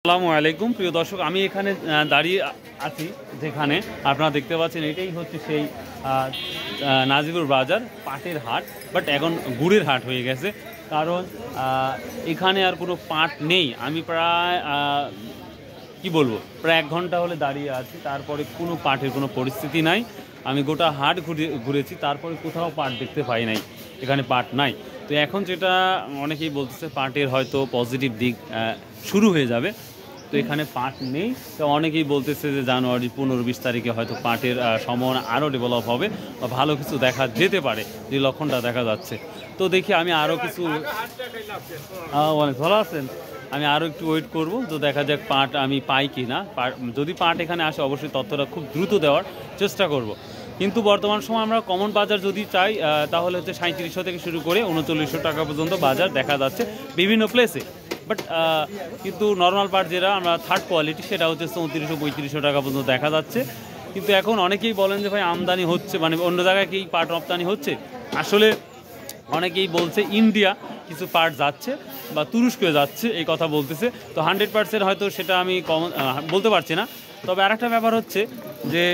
আসসালামু আলাইকুম প্রিয় দর্শক, আমি এখানে দাঁড়িয়ে আছি যেখানে আপনারা দেখতে পাচ্ছেন এটাই হচ্ছে সেই নাজিবুর বাজার পাটের হাট, বাট এখন গুড়ের হাট হয়ে গেছে। কারণ এখানে আর কোনো পাট নেই। আমি প্রায় কি বলবো, প্রায় 1 ঘন্টা হলে দাঁড়িয়ে আছি, তারপরে কোনো পাটের কোনো পরিস্থিতি নাই। আমি গোটা হাট ঘুরেছি, তারপরে কোথাও পাট দেখতে পাই নাই, এখানে পাট নাই। তো এখন যেটা অনেকেই বলতেছে পাটের হয়তো পজিটিভ দিক শুরু হয়ে যাবে, তো এখানে পাট নেই। তো অনেকেই বলতেছে যে জানুয়ারি 15-20 তারিখে হয়তো পাটের সম্ভাবনা আরও ডেভেলপ হবে বা ভালো কিছু দেখা যেতে পারে, যে লক্ষণটা দেখা যাচ্ছে। তো দেখি আমি আরও কিছু অনেক ভালো আছেন, আমি আরও একটু ওয়েট করব, তো দেখা যাক পাট আমি পাই কি না। যদি পাট এখানে আসে অবশ্যই তথ্যটা খুব দ্রুত দেওয়ার চেষ্টা করব। কিন্তু বর্তমান সময় আমরা কমন বাজার যদি চাই তাহলে হচ্ছে 3700 থেকে শুরু করে 3900 টাকা পর্যন্ত বাজার দেখা যাচ্ছে বিভিন্ন প্লেসে। বাট কিন্তু নর্মাল পাট যেটা আমরা থার্ড কোয়ালিটি, সেটা হচ্ছে 3400-3500 টাকা পর্যন্ত দেখা যাচ্ছে। কিন্তু এখন অনেকেই বলেন যে ভাই আমদানি হচ্ছে, মানে অন্য জায়গায় কি পাট রপ্তানি হচ্ছে। আসলে অনেকেই বলছে ইন্ডিয়া কিছু পাট যাচ্ছে বা তুরস্কে যাচ্ছে, এই কথা বলতেছে। তো 100% হয়তো সেটা আমি বলতে পারছি না। তবে আরেকটা ব্যাপার হচ্ছে যে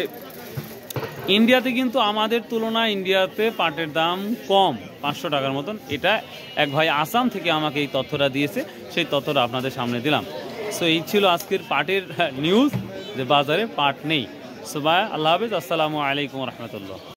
ইন্ডিয়াতে কিন্তু আমাদের তুলনায় ইন্ডিয়াতে পাটের দাম কম, 500 টাকার মতন। এটা এক ভাই আসাম থেকে আমাকে এই তথ্যটা দিয়েছে, সেই তথ্যটা আপনাদের সামনে দিলাম। সো এই ছিল আজকের পাটের নিউজ, যে বাজারে পাট নেই। সো বাই, আল্লাহ হাফিজ, আসসালামু আলাইকুম রহমতুল্লাহ।